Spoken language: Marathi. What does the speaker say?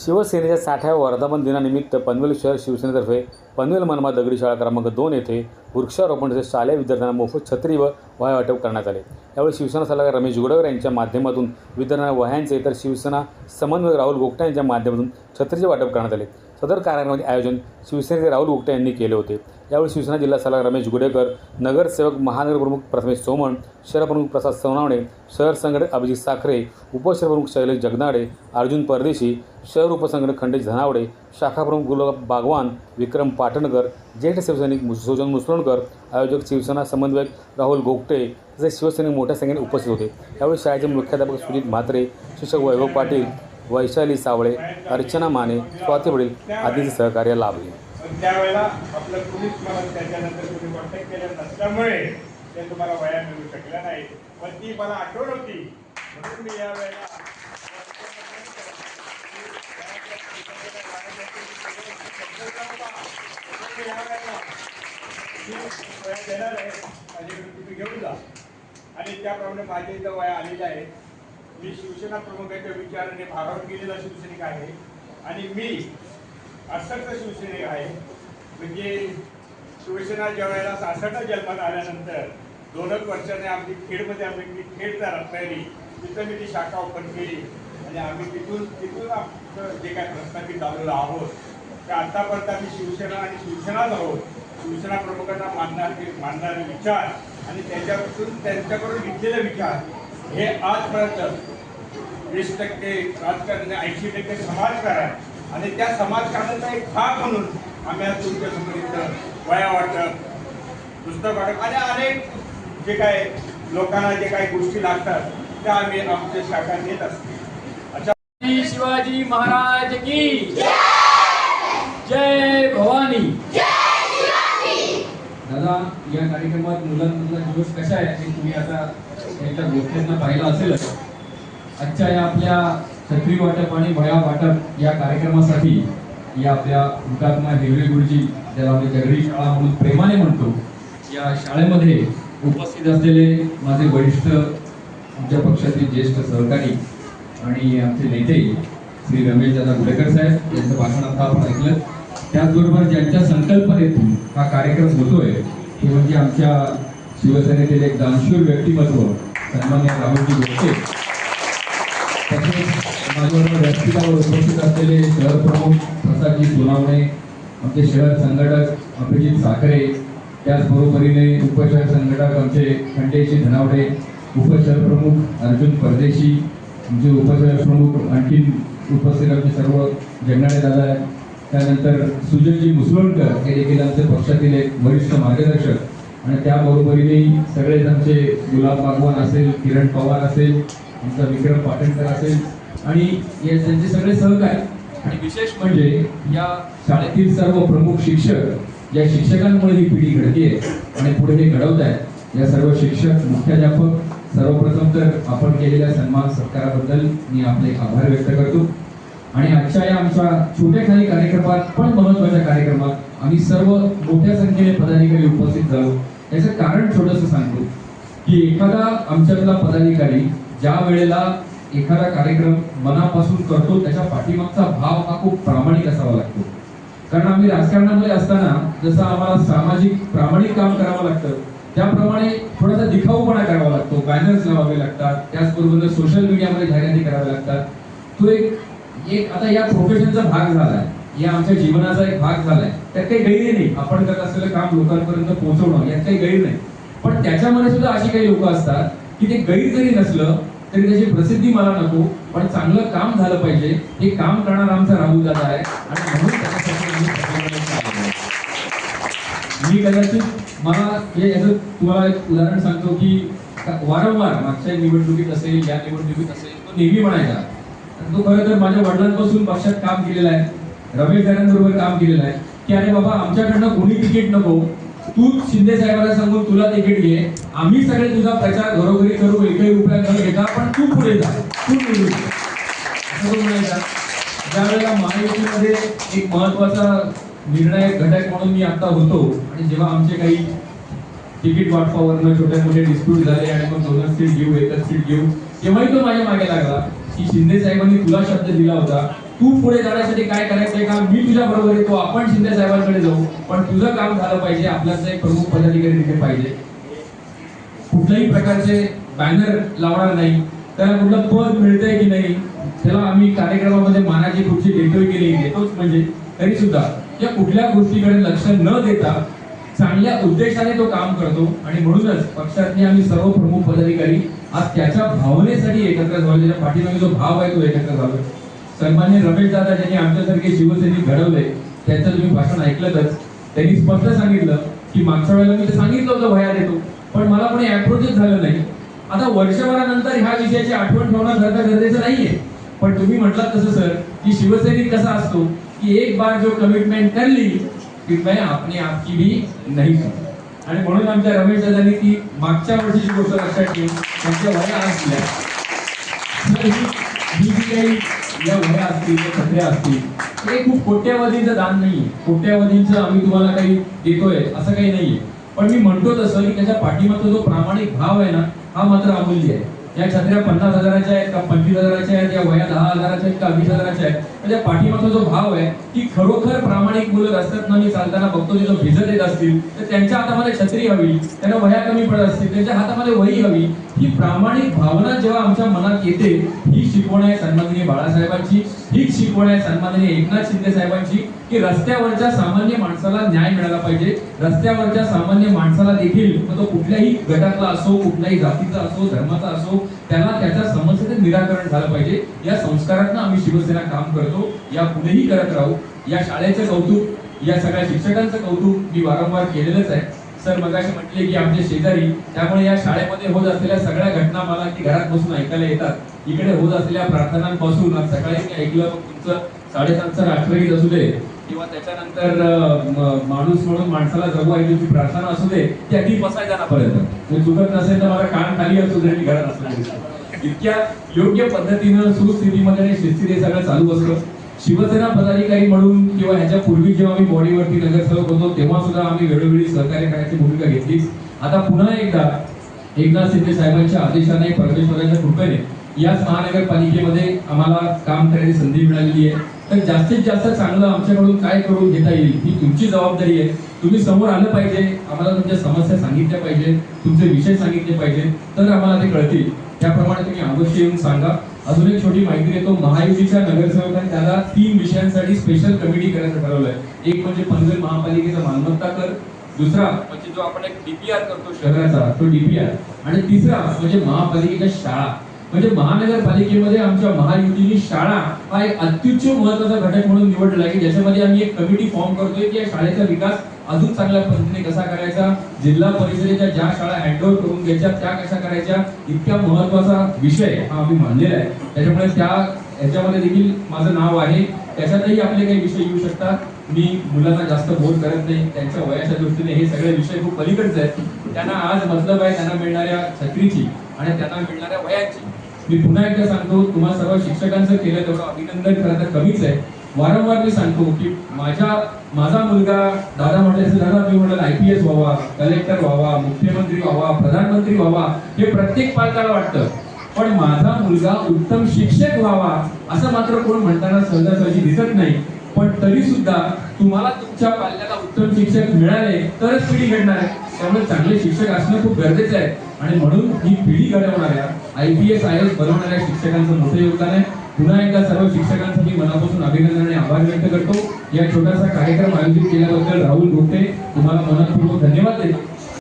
शिवसेनेच्या 60व्या वर्धापन दिनानिमित्त पनवेल शहर शिवसेनेतर्फे पनवेल मनमाड दगडी शाळा क्रमांक 2 येथे वृक्षारोपण तसेच शालेय विद्यार्थ्यांना मोफत छत्री व वह्या वाटप करण्यात आले। यावेळी शिवसेना सल्लागार रमेश गुडेकर यांच्या माध्यमातून विद्यार्थ्यांना वह्यांचे तर शिवसेना समन्वयक राहुल गोगटे यांच्या माध्यमातून छत्रीचे वाटप करण्यात आले। सदर कार्यक्रमाचे आयोजन शिवसेनेचे राहुल गोगटे यांनी केले होते। यावेळी शिवसेना जिल्हा सल्लागार रमेश गुडेकर, नगरसेवक महानगरप्रमुख प्रथमेश चौमण, शहरप्रमुख प्रसाद सोनावणे, शहर संघटक अभिजित साखरे, उपशहरप्रमुख शैलेश जगनाडे, अर्जुन परदेशी, शहर उपसंघटक खंडेश धनावडे, शाखाप्रमुख गुलाब बागवान, विक्रम पाटणकर, ज्येष्ठ शिवसैनिक सुजन मुसळणकर, आयोजक शिवसेना समन्वयक राहुल गोगटे तसेच शिवसैनिक मोठ्या संख्येने उपस्थित होते। यावेळी शाळेचे मुख्याध्यापक सुजित म्हात्रे, शिक्षक वैभव पाटील, वैशाली सावळे, अर्चना माने, स्वाती वडील आदींचे सहकार्य लाभले। त्यावेळेला आपलं पोलीस मला त्याच्यानंतर कोणी कॉन्टॅक्ट केलं नसल्यामुळे ते तुम्हाला वया मिळू शकल्या नाही, पण ती मला आठवण होती म्हणून मी यावेळेला देणार आहे, माझ्याकडे तुम्ही घेऊन जा। आणि त्याप्रमाणे माझ्या इथं वया आलेल्या आहे। मी शिवसेना प्रमुखाच्या विचाराने भारावून गेलेला शिवसैनिक आहे आणि मी असक्त शिवसैनिक आहे। म्हणजे शिवसेना ज्या वेळेला 66 जन्मात आल्यानंतर 2 वर्षाने आमची खेडमध्ये आम्ही खेडचा रत्नागिरी तिथं मी ती शाखा ओपन केली आणि आम्ही तिथून आमचं जे काय प्रस्थापित झालेलो आहोत त्या आतापर्यंत आम्ही शिवसेना आणि शिवसेनाच आहोत। शिवसेना प्रमुखांना मानणारे विचार आणि त्याच्यापासून त्यांच्याकडून घेतलेले विचार हे आजपर्यंत 20% राजकारण, 80% समाजकारण आणि त्या समाजकारणाचा एक भाग म्हणून आम्ही आज तुमच्या समोर इथं वह्या वाटप, पुस्तक वाटप आणि अनेक जे काय लोकांना जे काही गोष्टी लागतात त्या आम्ही आमच्या शाखा देत असतो। अच्छा, शिवाजी महाराज की जय भवानी। दादा, या कार्यक्रमात मुलांमधला दिवस कशा आहे हे तुम्ही आता त्यांच्या गोष्टींना पाहिलं असेलच। आजच्या या आपल्या छत्री वाटप आणि वह्या वाटप या कार्यक्रमासाठी या आपल्या हुतात्मा हिरवे गुरुजी, ज्याला आम्ही दगडी शाळा म्हणून प्रेमाने म्हणतो, या शाळेमध्ये उपस्थित असलेले माझे वरिष्ठ, आमच्या पक्षातील ज्येष्ठ सहकारी आणि आमचे नेते श्री रमेश दादा गुडेकर साहेब यांचं भाषण आता आपण ऐकलं। त्याचबरोबर ज्यांच्या संकल्पनेतून हा कार्यक्रम होतोय ते म्हणजे आमच्या शिवसेनेतील एक दानशूर व्यक्तिमत्व सन्माननीय राहुलजी गोगटे, तसेच माझ्याबरोबर व्यासपीठावर उपस्थित असलेले शहर प्रमुख प्रसादजी सोनावणे, आमचे शहर संघटक अभिजित साखरे, त्याचबरोबरीने उपशहर संघटक आमचे खंडेशी धनावडे, उपशहर प्रमुख अर्जुन परदेशी, आमचे उपशहर प्रमुख आणखीन उपस्थित आमचे सर्व जगनाडे दादा, त्यानंतर सुजनजी मुसळणकर हे देखील आमचे पक्षातील एक वरिष्ठ मार्गदर्शक आणि त्याबरोबरीने सगळेच आमचे गुलाब बागवान असेल, किरण पवार असेल, आमचा विक्रम पाटणकर असेल आणि हे त्यांचे सगळे सहकारी आणि विशेष म्हणजे या शाळेतील सर्व प्रमुख शिक्षक, या शिक्षकांमुळे ही पिढी घडते आणि पुढे हे घडवत आहेत। या सर्व शिक्षक, मुख्याध्यापक, सर्वप्रथम तर आपण केलेल्या सन्मान सत्काराबद्दल मी आपले आभार व्यक्त करतो। आणि आजच्या या आमच्या छोट्या काही कार्यक्रमात पण महत्त्वाच्या कार्यक्रमात आम्ही सर्व मोठ्या संख्येने पदाधिकारी उपस्थित झालो। याचं कारण छोटंसं सांगतो की एखादा आमच्यातला पदाधिकारी ज्या वेळेला एखादा कार्यक्रम मनापासून करतो त्याच्या पाठीमागचा भाव हा खूप प्रामाणिक असावा लागतो। कारण आम्ही राजकारणामध्ये असताना जसं आम्हाला सामाजिक प्रामाणिक काम करावं लागतं त्याप्रमाणे थोडासा दिखाऊपणा करावा लागतो, बॅनर्स लावावे लागतात, त्याचबरोबर सोशल मीडियामध्ये जाहिराती कराव्या लागतात। तो एक आता या प्रोफेशनचा भाग झालाय, या आमच्या जीवनाचा एक भाग झालाय। त्यात काही गैर नाही, आपण करत असलेलं काम लोकांपर्यंत पोहोचवणं यात काही गैर नाही। पण त्याच्यामध्ये सुद्धा अशी काही लोक असतात की ते गैर जरी नसलं तरी त्याची प्रसिद्धी मला नको, पण चांगलं काम झालं पाहिजे हे काम करणारा आमचा राहुल दादा आहे आणि म्हणून मी कदाचित मला याचं तुम्हाला एक उदाहरण सांगतो की वारंवार मागच्या निवडणुकीत असेल, या निवडणुकीत असेल, तो नेहमी म्हणायचा, तो खरं तर माझ्या वडिलांपासून पक्षात काम केलेला आहे, रमेश दादांबरोबर काम केलेलं आहे की अरे बाबा आमच्याकडनं कोणी तिकीट नको, तू शिंदे साहेबांना सांगून तुला तिकीट घे, आम्ही सगळे तुझा प्रचार घरोघरी करू, 1 रुपया न घेता, पण तू पुढे जा, तू निवडून असं म्हणायचा। ज्यावेळेला महायुतीमध्ये एक महत्वाचा निर्णायक घटक म्हणून मी आता होतो आणि जेव्हा आमचे काही तिकीट वाटपावरनं छोटे मोठे डिस्प्यूट झाले आणि मग 2 सीट घेऊ, 1 सीट घेऊ, तेव्हाही तो माझ्या मागे लागला की शिंदे साहेबांनी तुला शब्द दिला होता तू पुढे जाण्यासाठी काय करायचंय काम मी तुझ्या बरोबर येतो, आपण शिंदे साहेबांकडे जाऊ, पण तुझं काम झालं पाहिजे. आपल्याला एक प्रमुख पदाधिकारी तिथे पाहिजे. कुठल्याही प्रकारचे बॅनर लावणार नाही, त्याला कुठलं पद मिळतंय की नाही, त्याला आम्ही कार्यक्रमामध्ये मानाची खुर्ची देतोय की नाही, देतोच म्हणजे, तरी सुद्धा या कुठल्या गोष्टीकडे लक्ष न देता चांगल्या उद्देशाने तो काम करतो. आणि म्हणूनच पक्षातले आम्ही सर्व प्रमुख पदाधिकारी आज त्याच्या भावनेसाठी एकत्र झालो, त्याच्या पाठीमागे जो भाव आहे तो एकत्र झालो. सन्माननीय रमेश दादा ज्यांनी आमच्यासारखे शिवसैनिक घडवले, त्यांचं तुम्ही भाषण ऐकलंच. त्यांनी स्पष्ट सांगितलं की मागच्या वेळेला मी तर सांगितलं होतं वह्या देतो, पण मला कोणी अप्रोचच झालं नाही. आता वर्षभरानंतर ह्या विषयाची आठवण ठेवणं गरजेचं नाहीये, पण तुम्ही म्हटलात तसं सर की शिवसैनिक कसा असतो की एक बार जो कमिटमेंट कर ली फिर मैं अपने आप की भी नहीं सुन. आणि म्हणून आमच्या रमेश दादांनी ती मागच्या वर्षीची गोष्ट लक्षात ठेवून त्यांच्या वह्या आज दिल्या. ही जी काही या वह्या असतील, छत्र्या असतील, हे खूप कोट्यावधीचं दान नाहीये. कोट्यावधीचं आम्ही तुम्हाला काही देतोय असं काही नाहीये, पण मी म्हणतो तसं की त्याच्या पाठीमागचा जो प्रामाणिक भाव आहे ना, हा मात्र अमूल्य आहे. या छत्र्या 50,000च्या आहेत का 25,000च्या आहेत, या वह्या 10,000च्या आहेत का 20,000च्या आहेत, त्याच्या पाठीमागचा जो भाव आहे की खरोखर प्रामाणिक मुलं रस्त्यात मी चालताना बघतो तिथं भिजत येत असतील तर त्यांच्या हातामध्ये छत्री हवी, त्यांना वह्या कमी पडत असतील त्यांच्या हातामध्ये वही हवी. ही प्रामाणिक भावना जेव्हा आमच्या मनात येते, ही शिकवण आहे सन्माननीय बाळासाहेबांची, हीच शिकवण आहे सन्माननीय एकनाथ शिंदे साहेबांची की रस्त्यावरच्या सामान्य माणसाला न्याय मिळाला पाहिजे. रस्त्यावरच्या सामान्य माणसाला देखील तो कुठल्याही गटातला असो, कुठल्याही जातीचा असो, धर्माचा असो, त्याला त्याच्या समस्येचं निराकरण झालं पाहिजे. या संस्कारातनं आम्ही शिवसेना काम करतो, या पुढेही करत राहू. या शाळेचं कौतुक, या सगळ्या शिक्षकांचं कौतुक मी वारंवार केलेलंच आहे. सर मगाशी म्हटले की आमचे शेजारी, त्यामुळे या शाळेमध्ये होत असलेल्या सगळ्या घटना मला की घरात बसून ऐकायला येतात. इकडे होत असलेल्या प्रार्थनांपासून आज सकाळी मी ऐकलं तुमचं 7:30चं राष्ट्रगीत असू दे किंवा त्याच्यानंतर माणूस म्हणून माणसाला जगू आहे तुमची प्रार्थना असू दे, ती अगदी बसायला जाण्यापर्यंत मी चुकत नसेल तर मला कान खाली असू दे, मी घरात असतो. इतक्या योग्य पद्धतीनं सुस्थितीमध्ये आणि शिस्तीने सगळं चालू असतं. शिवसेना पदाधिकारी म्हणून किंवा ह्याच्या पूर्वी जेव्हा आम्ही बॉडीवरती नगरसेवक होतो तेव्हा सुद्धा आम्ही वेळोवेळी सहकार्य करायची भूमिका घेतलीच. आता पुन्हा एकदा एकनाथ शिंदे साहेबांच्या आदेशाने, परमेश्वराच्या कृपेने याच महानगरपालिकेमध्ये आम्हाला काम करण्याची संधी मिळालेली आहे. तर जास्तीत जास्त चांगलं आमच्याकडून काय करून घेता येईल ही तुमची जबाबदारी आहे. तुम्ही समोर आलं पाहिजे, आम्हाला तुमच्या समस्या सांगितल्या पाहिजे, तुमचे विषय सांगितले पाहिजे, तर आम्हाला ते कळतील. त्याप्रमाणे तुम्ही अवश्य येऊन सांगा. अजून एक छोटी माहिती देतो. महायुतीच्या नगरसेवकांनी त्याला 3 विषयांसाठी स्पेशल कमिटी करायचं ठरवलंय. एक म्हणजे पनवेल महापालिकेचा मालमत्ता कर, दुसरा म्हणजे जो आपण एक डीपीआर करतो शहराचा तो डीपीआर, आणि तिसरा म्हणजे महापालिकेच्या शाळा. म्हणजे महानगरपालिकेमध्ये आमच्या महायुतीने शाळा हा एक अत्युच्च महत्त्वाचा घटक म्हणून निवडला आहे, ज्याच्यामध्ये आम्ही एक कमिटी फॉर्म करतोय की या शाळेचा विकास अजून चांगल्या पद्धतीने कसा करायचा, जिल्हा परिषदेच्या ज्या शाळा हँडओव्हर करून घ्यायच्या त्या कशा करायच्या, इतका महत्त्वाचा विषय हा आम्ही मानलेला आहे. त्याच्यामुळे ह्याच्यामध्ये देखील माझं नाव आहे. त्याच्यातही आपले काही विषय येऊ शकतात. मी मुलांना जास्त बोर करत नाही, त्यांच्या वयाच्या दृष्टीने हे सगळे विषय खूप पलीकडचे आहेत. त्यांना आज मतलब आहे त्यांना मिळणाऱ्या छत्रीची आणि त्यांना मिळणाऱ्या वयाची. मी पुन्हा एकदा सांगतो, तुम्हा सर्व शिक्षकांचं केलं तेवढं अभिनंदन खरं तर कमीच आहे. वारंवार मी सांगतो की माझा मुलगा दादा म्हटले दादा तुम्ही म्हणाल IPS व्हावा, कलेक्टर व्हावा, मुख्यमंत्री व्हावा, प्रधानमंत्री व्हावा, हे प्रत्येक पालकाला वाटतं. पण माझा मुलगा उत्तम शिक्षक व्हावा असं मात्र कोण म्हणताना सहजासहजी दिसत नाही. पण तरी सुद्धा तुम्हाला तुमच्या पाल्याला उत्तम शिक्षक मिळाले तरच पिढी घडणार आहे. त्यामुळे चांगले शिक्षक असणं खूप गरजेचं आहे. आणि म्हणून ही पिढी घडवणाऱ्या IPS IAS बनवणाऱ्या शिक्षकांचं मोठं योगदान आहे. पुन्हा एकदा सर्व शिक्षकांचं मी मनापासून अभिनंदन आणि आभार व्यक्त करतो. या छोटासा कार्यक्रम आयोजित केल्याबद्दल राहुल गोटे तुम्हाला मनपूर्वक धन्यवाद देतो.